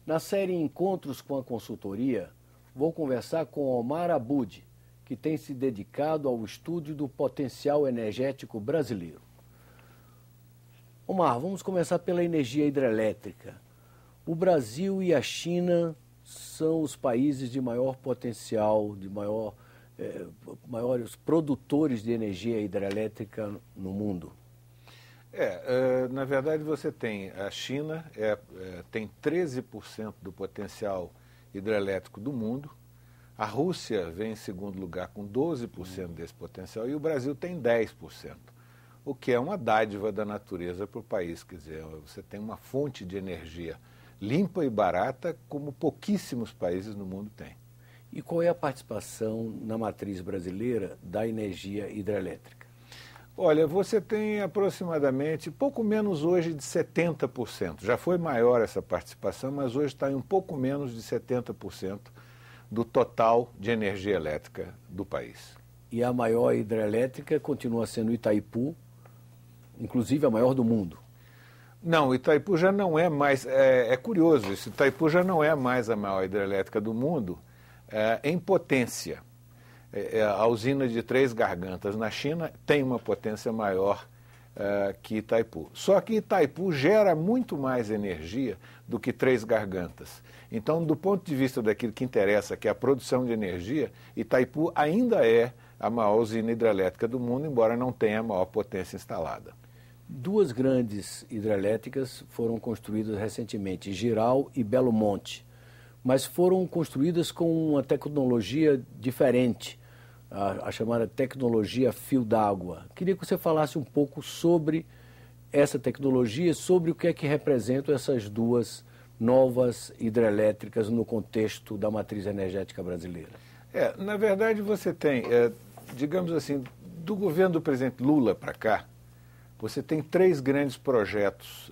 Na série Encontros com a Consultoria, vou conversar com Omar Abud, que tem se dedicado ao estudo do potencial energético brasileiro. Omar, vamos começar pela energia hidrelétrica. O Brasil e a China são os países de maior potencial, de maiores produtores de energia hidrelétrica no mundo. Na verdade você tem a China, tem 13% do potencial hidrelétrico do mundo, a Rússia vem em segundo lugar com 12% desse potencial e o Brasil tem 10%, o que é uma dádiva da natureza para o país. Quer dizer, você tem uma fonte de energia limpa e barata como pouquíssimos países no mundo têm. E qual é a participação na matriz brasileira da energia hidrelétrica? Olha, você tem aproximadamente, pouco menos hoje de 70%. Já foi maior essa participação, mas hoje está em um pouco menos de 70% do total de energia elétrica do país. E a maior hidrelétrica continua sendo Itaipu, inclusive a maior do mundo. Não, Itaipu já não é mais, é curioso isso, Itaipu já não é mais a maior hidrelétrica do mundo em potência. A usina de Três Gargantas na China tem uma potência maior que Itaipu. Só que Itaipu gera muito mais energia do que Três Gargantas. Então, do ponto de vista daquilo que interessa, que é a produção de energia, Itaipu ainda é a maior usina hidrelétrica do mundo, embora não tenha a maior potência instalada. Duas grandes hidrelétricas foram construídas recentemente, Jirau e Belo Monte, mas foram construídas com uma tecnologia diferente, a chamada tecnologia fio d'água. Queria que você falasse um pouco sobre essa tecnologia, sobre o que é que representam essas duas novas hidrelétricas no contexto da matriz energética brasileira. Na verdade você tem, digamos assim, do governo do presidente Lula para cá, você tem 3 grandes projetos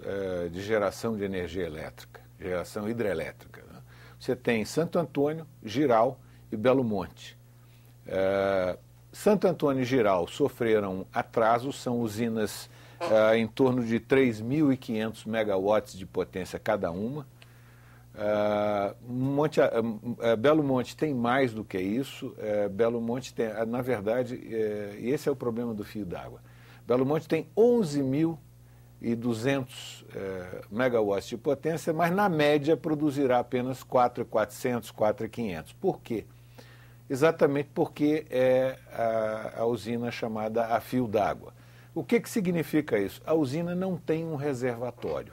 de geração de energia elétrica, geração hidrelétrica, né? Você tem Santo Antônio, Jirau e Belo Monte. Santo Antônio e Jirau sofreram atrasos, são usinas em torno de 3.500 megawatts de potência cada uma. Belo Monte tem mais do que isso. Belo Monte tem, na verdade, e esse é o problema do fio d'água. Belo Monte tem 11.200 megawatts de potência, mas na média produzirá apenas 4.400, 4.500. Por quê? Exatamente porque é a usina chamada a fio d'água. O que significa isso? A usina não tem um reservatório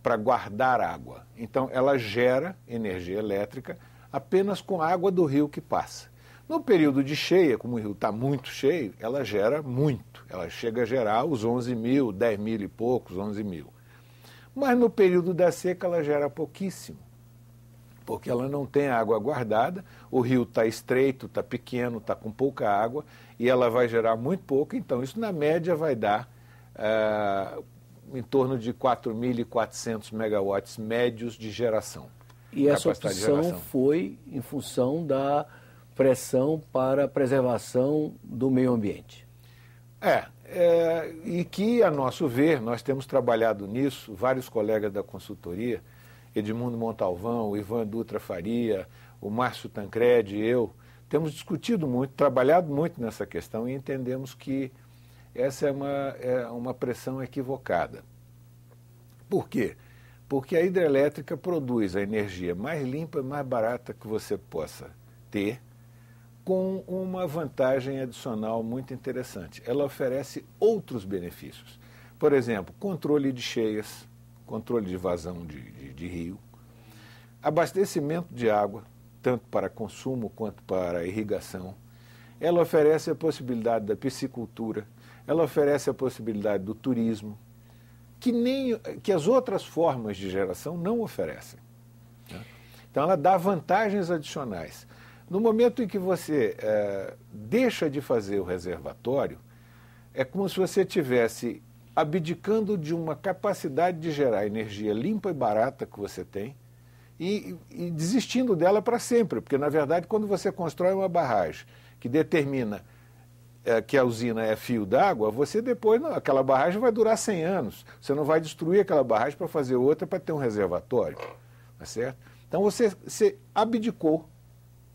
para guardar água. Então, ela gera energia elétrica apenas com a água do rio que passa. No período de cheia, como o rio está muito cheio, ela gera muito. Ela chega a gerar os 11.000, 10.000 e poucos, 11.000. Mas no período da seca, ela gera pouquíssimo, porque ela não tem água guardada, o rio está estreito, está pequeno, está com pouca água, e ela vai gerar muito pouco, então isso na média vai dar em torno de 4.400 megawatts médios de geração. E essa opção foi em função da pressão para a preservação do meio ambiente. E que, a nosso ver, nós temos trabalhado nisso, vários colegas da consultoria, Edmundo Montalvão, o Ivan Dutra Faria, o Márcio Tancredi e eu, temos discutido muito, trabalhado muito nessa questão e entendemos que essa é uma pressão equivocada. Por quê? Porque a hidrelétrica produz a energia mais limpa e mais barata que você possa ter, com uma vantagem adicional muito interessante. Ela oferece outros benefícios. Por exemplo, controle de cheias, controle de vazão de rio, abastecimento de água, tanto para consumo quanto para irrigação. Ela oferece a possibilidade da piscicultura, ela oferece a possibilidade do turismo, que as outras formas de geração não oferecem. Então ela dá vantagens adicionais. No momento em que você deixa de fazer o reservatório, é como se você estivesse abdicando de uma capacidade de gerar energia limpa e barata que você tem e desistindo dela para sempre, porque, na verdade, quando você constrói uma barragem que determina que a usina é fio d'água, você depois, não, aquela barragem vai durar 100 anos. Você não vai destruir aquela barragem para fazer outra para ter um reservatório. Tá certo? Então você abdicou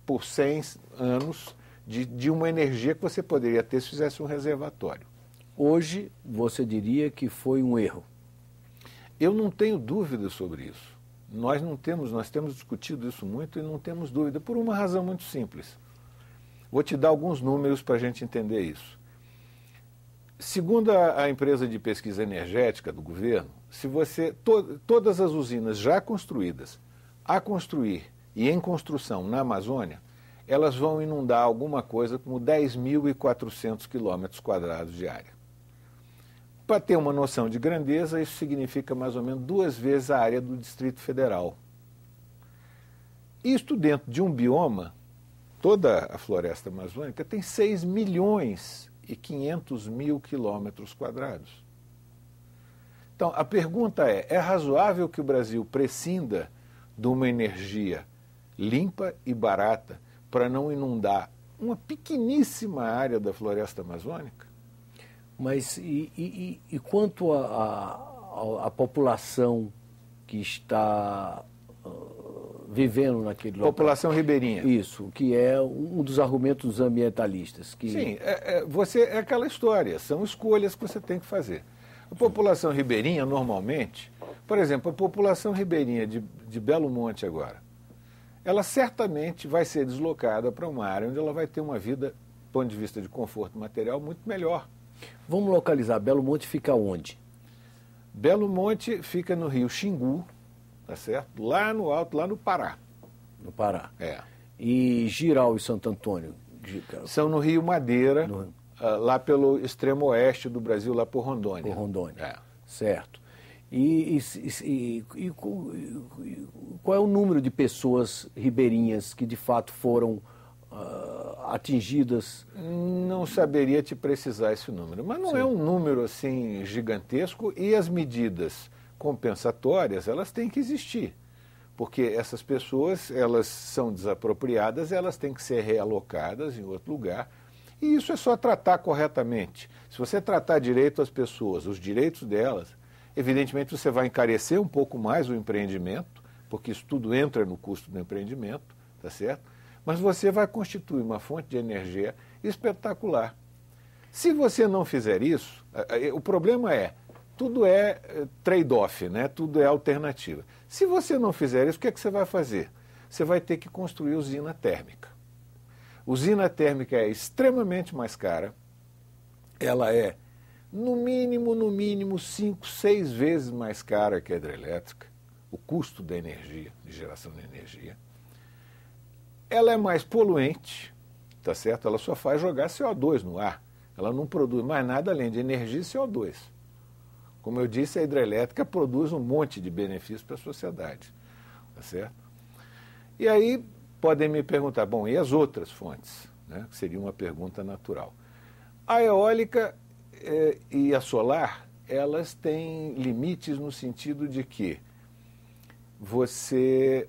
por 100 anos de uma energia que você poderia ter se fizesse um reservatório. Hoje, você diria que foi um erro? Eu não tenho dúvida sobre isso. Nós temos discutido isso muito e não temos dúvida, por uma razão muito simples. Vou te dar alguns números para a gente entender isso. Segundo a empresa de pesquisa energética do governo, se todas as usinas já construídas, a construir e em construção na Amazônia, elas vão inundar alguma coisa como 10.400 quilômetros quadrados de área. Para ter uma noção de grandeza, isso significa mais ou menos 2 vezes a área do Distrito Federal. Isto dentro de um bioma, toda a floresta amazônica tem 6.500.000 quilômetros quadrados. Então, a pergunta é razoável que o Brasil prescinda de uma energia limpa e barata para não inundar uma pequeníssima área da floresta amazônica? Mas e quanto à população que está vivendo naquele local? População ribeirinha. Isso, que é um dos argumentos ambientalistas. Sim, é aquela história, são escolhas que você tem que fazer. A população ribeirinha, normalmente, por exemplo, a população ribeirinha de Belo Monte agora, ela certamente vai ser deslocada para uma área onde ela vai ter uma vida, do ponto de vista de conforto material, muito melhor. Vamos localizar. Belo Monte fica onde? Belo Monte fica no rio Xingu, tá certo? Lá no alto, lá no Pará. No Pará. É. E Jirau e Santo Antônio? São no Rio Madeira, lá pelo extremo oeste do Brasil, lá por Rondônia. Por Rondônia, é. Certo. E qual é o número de pessoas ribeirinhas que de fato foram atingidas? Não saberia te precisar esse número, mas não é um número assim gigantesco, e as medidas compensatórias, elas têm que existir, porque essas pessoas, elas são desapropriadas, elas têm que ser realocadas em outro lugar, e isso é só tratar corretamente. Se você tratar direito as pessoas, os direitos delas, evidentemente você vai encarecer um pouco mais o empreendimento, porque isso tudo entra no custo do empreendimento, tá certo? Mas você vai constituir uma fonte de energia espetacular. Se você não fizer isso, o problema tudo é trade-off, né? Tudo é alternativa. Se você não fizer isso, o que é que você vai fazer? Você vai ter que construir usina térmica. Usina térmica é extremamente mais cara, ela é no mínimo 5, 6 vezes mais cara que a hidrelétrica, o custo da energia, de geração de energia. Ela é mais poluente, tá certo? Ela só faz jogar CO2 no ar. Ela não produz mais nada além de energia e CO2. Como eu disse, a hidrelétrica produz um monte de benefícios para a sociedade, tá certo? E aí podem me perguntar, bom, e as outras fontes? Né? Que seria uma pergunta natural. A eólica e a solar, elas têm limites no sentido de que você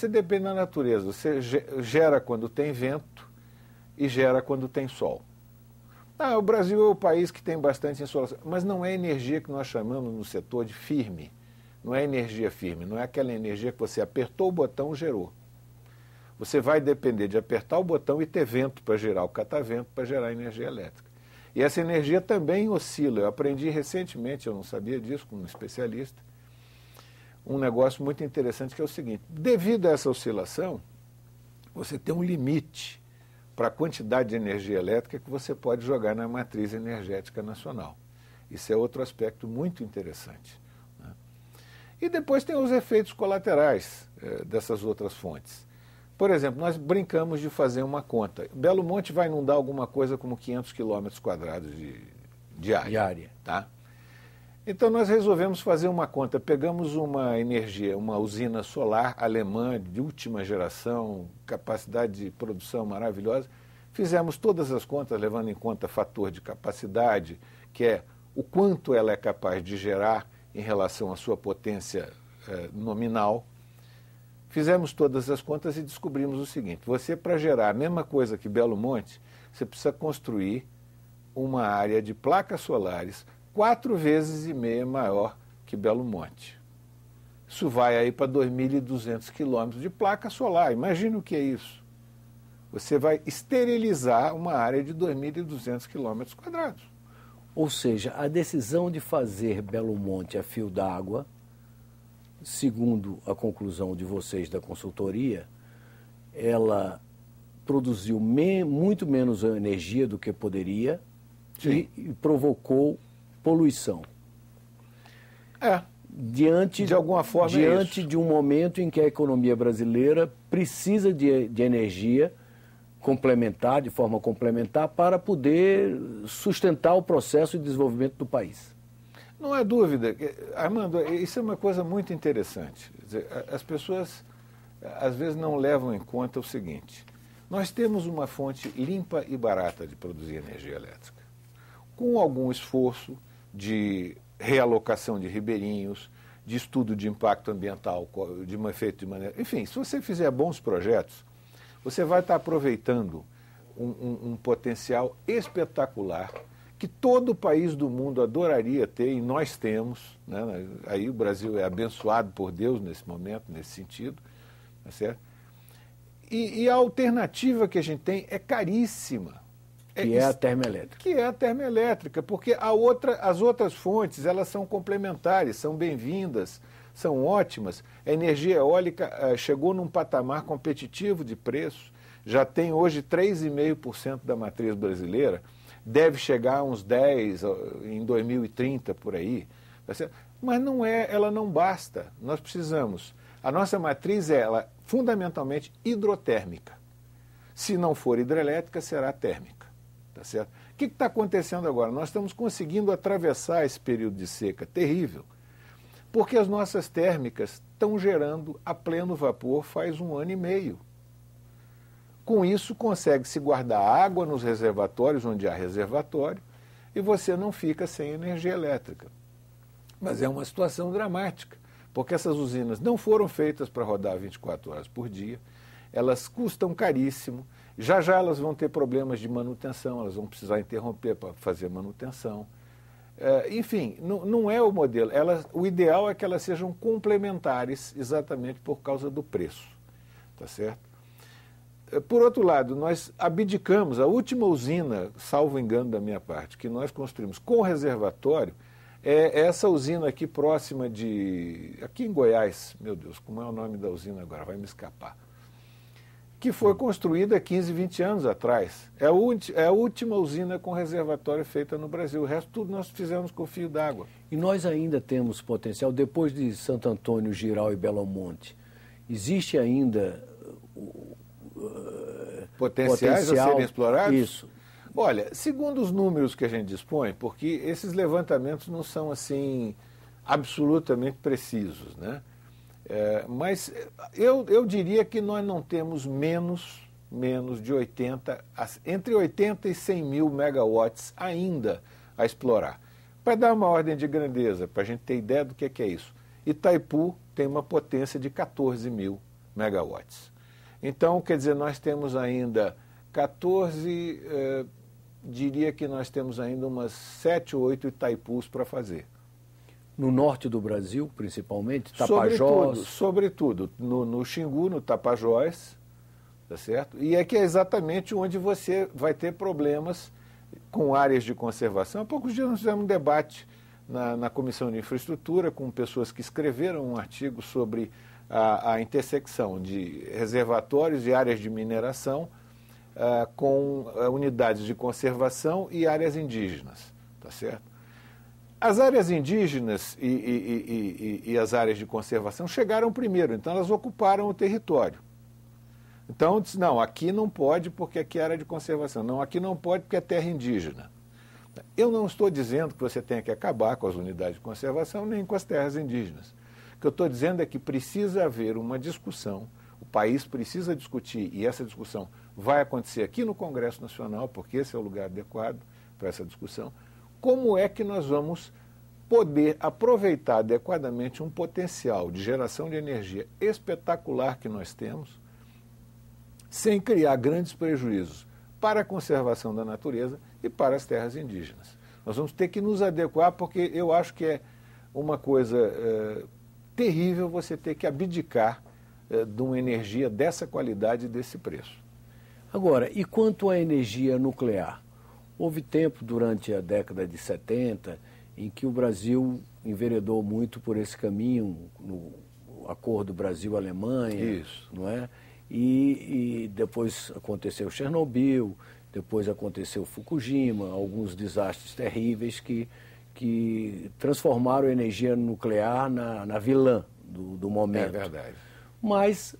depende da natureza, você gera quando tem vento e gera quando tem sol. O Brasil é o país que tem bastante insolação, mas não é energia que nós chamamos no setor de firme, não é energia firme, não é aquela energia que você apertou o botão e gerou. Você vai depender de apertar o botão e ter vento para gerar o catavento, para gerar energia elétrica. E essa energia também oscila. Eu aprendi recentemente, eu não sabia disso, como especialista, um negócio muito interessante que é o seguinte: devido a essa oscilação, você tem um limite para a quantidade de energia elétrica que você pode jogar na matriz energética nacional. Isso é outro aspecto muito interessante, né? E depois tem os efeitos colaterais dessas outras fontes. Por exemplo, nós brincamos de fazer uma conta. Belo Monte vai inundar alguma coisa como 500 quilômetros quadrados de área. Tá? Então nós resolvemos fazer uma conta. Pegamos uma usina solar alemã de última geração, capacidade de produção maravilhosa. Fizemos todas as contas levando em conta fator de capacidade, que é o quanto ela é capaz de gerar em relação à sua potência nominal. Fizemos todas as contas e descobrimos o seguinte: você, para gerar a mesma coisa que Belo Monte, você precisa construir uma área de placas solares 4,5 vezes maior que Belo Monte. Isso vai aí para 2.200 quilômetros de placa solar. Imagina o que é isso. Você vai esterilizar uma área de 2.200 quilômetros quadrados. Ou seja, a decisão de fazer Belo Monte a fio d'água, segundo a conclusão de vocês da consultoria, ela produziu muito menos energia do que poderia e provocou poluição. De alguma forma diante de um momento em que a economia brasileira precisa de energia complementar, de forma complementar, para poder sustentar o processo de desenvolvimento do país. Não há dúvida. Armando, isso é uma coisa muito interessante. Quer dizer, as pessoas, às vezes, não levam em conta o seguinte: nós temos uma fonte limpa e barata de produzir energia elétrica, com algum esforço de realocação de ribeirinhos, de estudo de impacto ambiental, de um efeito de maneira... Enfim, se você fizer bons projetos, você vai estar aproveitando um potencial espetacular que todo país do mundo adoraria ter, e nós temos, né? Aí o Brasil é abençoado por Deus nesse momento, nesse sentido, tá certo? E a alternativa que a gente tem é caríssima. Que é a termoelétrica. Que é a termoelétrica, porque as outras fontes, elas são complementares, são bem-vindas, são ótimas. A energia eólica chegou num patamar competitivo de preço, já tem hoje 3,5% da matriz brasileira, deve chegar a uns 10% em 2030, por aí. Mas ela não basta. Nós precisamos. A nossa matriz é fundamentalmente hidrotérmica. Se não for hidrelétrica, será térmica. Tá certo? O que está acontecendo agora? Nós estamos conseguindo atravessar esse período de seca terrível, porque as nossas térmicas estão gerando a pleno vapor faz 1 ano e meio. Com isso, consegue-se guardar água nos reservatórios, onde há reservatório, e você não fica sem energia elétrica. Mas é uma situação dramática, porque essas usinas não foram feitas para rodar 24 horas por dia, elas custam caríssimo, já elas vão ter problemas de manutenção, elas vão precisar interromper para fazer manutenção. Enfim, não é o modelo. O ideal é que elas sejam complementares exatamente por causa do preço. Tá certo? Por outro lado, nós abdicamos, a última usina, salvo engano da minha parte, que nós construímos com reservatório, é essa usina aqui próxima aqui em Goiás, meu Deus, como é o nome da usina agora? Vai me escapar. Que foi construída há 15, 20 anos atrás. É a última usina com reservatório feita no Brasil. O resto tudo nós fizemos com fio d'água. E nós ainda temos potencial, depois de Santo Antônio, Jirau e Belo Monte, existe ainda potenciais a serem explorados? Isso. Olha, segundo os números que a gente dispõe, porque esses levantamentos não são assim absolutamente precisos, né? Mas eu diria que nós não temos menos de entre 80 e 100 mil megawatts ainda a explorar. Para dar uma ordem de grandeza, para a gente ter ideia do que é isso, Itaipu tem uma potência de 14 mil megawatts. Então, quer dizer, nós temos ainda 14, diria que nós temos ainda umas 7 ou 8 Itaipus para fazer. No norte do Brasil, principalmente, Tapajós? Sobretudo no Xingu, no Tapajós, tá certo? E é que é exatamente onde você vai ter problemas com áreas de conservação. Há poucos dias nós fizemos um debate na Comissão de Infraestrutura com pessoas que escreveram um artigo sobre a intersecção de reservatórios e áreas de mineração com unidades de conservação e áreas indígenas, tá certo? As áreas indígenas e as áreas de conservação chegaram primeiro, então elas ocuparam o território. Então, disse, não, aqui não pode porque aqui é área de conservação. Não, aqui não pode porque é terra indígena. Eu não estou dizendo que você tenha que acabar com as unidades de conservação nem com as terras indígenas. O que eu estou dizendo é que precisa haver uma discussão, o país precisa discutir, e essa discussão vai acontecer aqui no Congresso Nacional, porque esse é o lugar adequado para essa discussão. Como é que nós vamos poder aproveitar adequadamente um potencial de geração de energia espetacular que nós temos, sem criar grandes prejuízos para a conservação da natureza e para as terras indígenas. Nós vamos ter que nos adequar, porque eu acho que é uma coisa terrível você ter que abdicar de uma energia dessa qualidade e desse preço. Agora, e quanto à energia nuclear? Houve tempo durante a década de 70 em que o Brasil enveredou muito por esse caminho, no acordo Brasil-Alemanha, Isso. não é? E depois aconteceu Chernobyl, depois aconteceu Fukushima, alguns desastres terríveis que transformaram a energia nuclear na vilã do momento. É verdade. Mas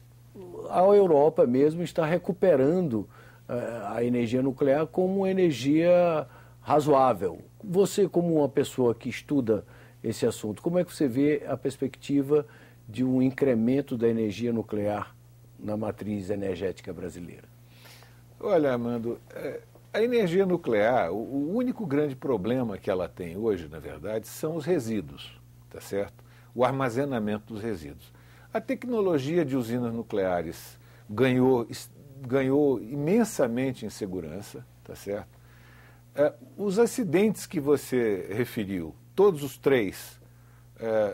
a Europa mesmo está recuperando a energia nuclear como uma energia razoável. Você, como uma pessoa que estuda esse assunto, como é que você vê a perspectiva de um incremento da energia nuclear na matriz energética brasileira? Olha, Armando, a energia nuclear, o único grande problema que ela tem hoje, na verdade, são os resíduos, tá certo? O armazenamento dos resíduos. A tecnologia de usinas nucleares ganhou imensamente em segurança, tá certo? Os acidentes que você referiu, todos os três,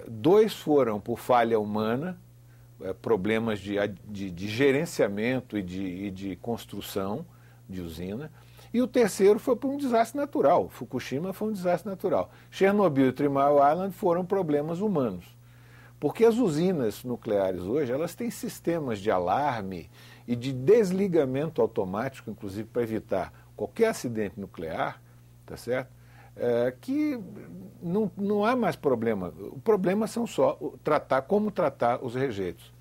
dois foram por falha humana, problemas de gerenciamento e de construção de usina, e o terceiro foi por um desastre natural. Fukushima foi um desastre natural. Chernobyl e 3 Mile Island foram problemas humanos. Porque as usinas nucleares hoje, elas têm sistemas de alarme e de desligamento automático, inclusive para evitar qualquer acidente nuclear, tá certo? Que não há mais problema. O problema são só como tratar os rejeitos.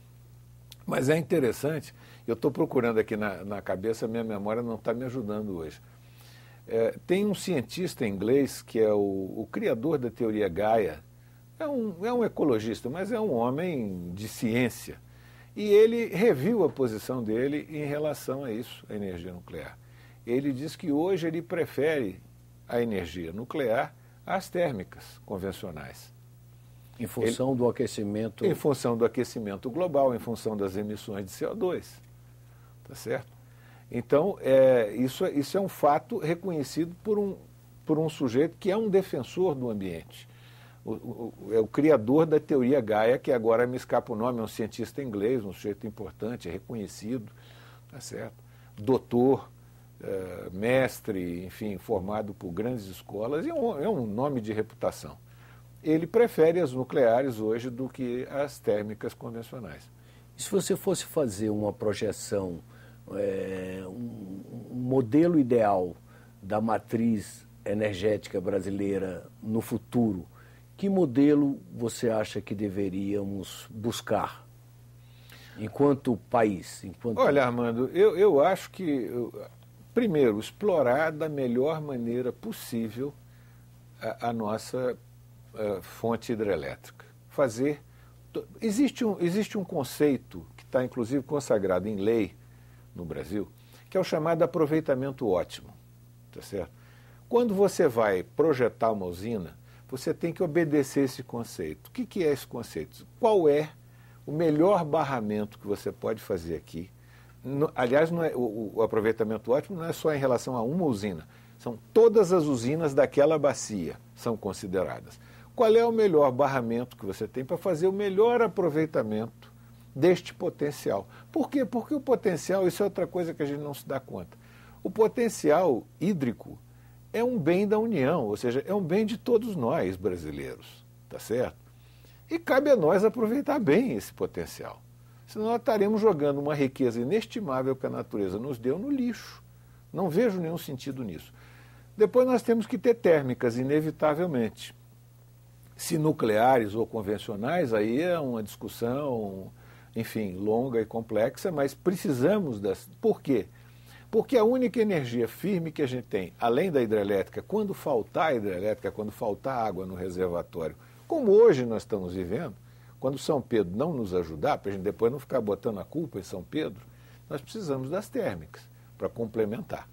Mas é interessante, eu estou procurando aqui na cabeça, minha memória não está me ajudando hoje. Tem um cientista inglês que é o criador da teoria Gaia, é um ecologista, mas é um homem de ciência. E ele reviu a posição dele em relação a isso, a energia nuclear. Ele diz que hoje ele prefere a energia nuclear às térmicas convencionais. Em função do aquecimento... Em função do aquecimento global, em função das emissões de CO2. Tá certo? Então, isso é um fato reconhecido por um sujeito que é um defensor do ambiente. É o criador da teoria Gaia, que agora me escapa o nome, é um cientista inglês, um sujeito importante, reconhecido, tá certo? Doutor, mestre, enfim, formado por grandes escolas, e é um nome de reputação. Ele prefere as nucleares hoje do que as térmicas convencionais. E se você fosse fazer uma projeção, um modelo ideal da matriz energética brasileira no futuro, que modelo você acha que deveríamos buscar enquanto país? Olha, Armando, eu acho que, primeiro, explorar da melhor maneira possível a nossa fonte hidrelétrica. Existe um conceito que está, inclusive, consagrado em lei no Brasil, que é o chamado aproveitamento ótimo. Tá certo? Quando você vai projetar uma usina, você tem que obedecer esse conceito. O que é esse conceito? Qual é o melhor barramento que você pode fazer aqui? Aliás, o aproveitamento ótimo não é só em relação a uma usina. São todas as usinas daquela bacia são consideradas. Qual é o melhor barramento que você tem para fazer o melhor aproveitamento deste potencial? Por quê? Porque o potencial, isso é outra coisa que a gente não se dá conta. O potencial hídrico é um bem da União, ou seja, é um bem de todos nós brasileiros, tá certo? E cabe a nós aproveitar bem esse potencial. Senão nós estaremos jogando uma riqueza inestimável que a natureza nos deu no lixo. Não vejo nenhum sentido nisso. Depois nós temos que ter térmicas, inevitavelmente. Se nucleares ou convencionais, aí é uma discussão, enfim, longa e complexa, mas precisamos das... Por quê? Porque a única energia firme que a gente tem, além da hidrelétrica, quando faltar hidrelétrica, quando faltar água no reservatório, como hoje nós estamos vivendo, quando São Pedro não nos ajudar, para a gente depois não ficar botando a culpa em São Pedro, nós precisamos das térmicas para complementar.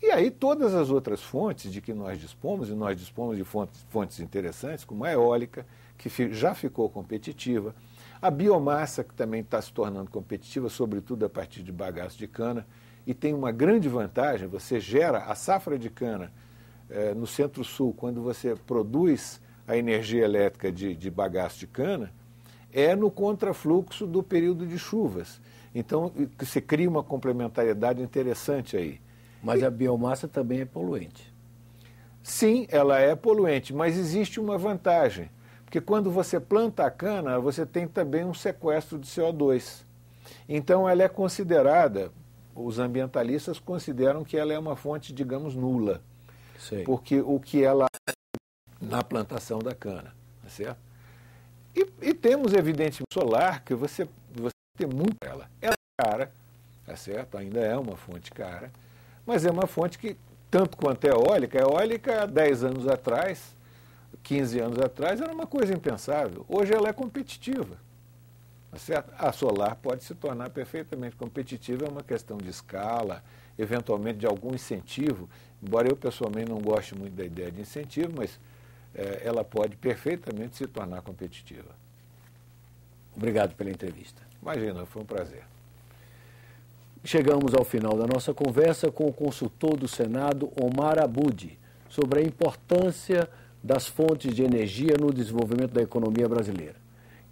E aí todas as outras fontes de que nós dispomos, e nós dispomos de fontes interessantes, como a eólica, que já ficou competitiva, a biomassa, que também está se tornando competitiva, sobretudo a partir de bagaço de cana, e tem uma grande vantagem, você gera a safra de cana no Centro-Sul, quando você produz a energia elétrica de bagaço de cana, é no contrafluxo do período de chuvas. Então, você cria uma complementariedade interessante aí. Mas a biomassa também é poluente. Sim, ela é poluente, mas existe uma vantagem. Porque quando você planta a cana, você tem também um sequestro de CO2. Então, ela é considerada, os ambientalistas consideram que ela é uma fonte, digamos, nula. Sei. Porque o que ela na plantação da cana, tá certo? E temos, evidentemente, solar, que você tem muito ela. Ela é cara, tá certo? Ainda é uma fonte cara, mas é uma fonte que, tanto quanto a eólica, há 10 anos atrás, 15 anos atrás, era uma coisa impensável. Hoje ela é competitiva, tá certo? A solar pode se tornar perfeitamente competitiva, é uma questão de escala, eventualmente de algum incentivo, embora eu pessoalmente não goste muito da ideia de incentivo, mas ela pode perfeitamente se tornar competitiva. Obrigado pela entrevista. Imagina, foi um prazer. Chegamos ao final da nossa conversa com o consultor do Senado, Omar Abudi, sobre a importância das fontes de energia no desenvolvimento da economia brasileira.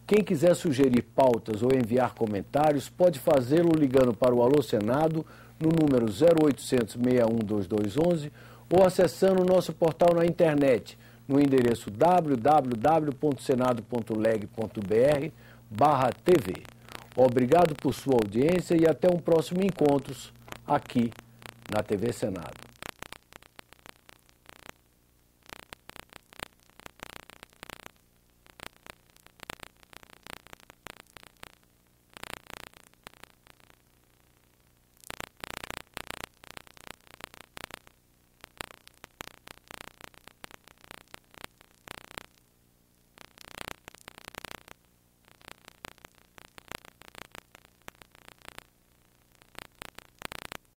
Quem quiser sugerir pautas ou enviar comentários, pode fazê-lo ligando para o Alô Senado no número 0800 612211 ou acessando o nosso portal na internet no endereço www.senado.leg.br/TV. Obrigado por sua audiência e até um próximo encontro aqui na TV Senado.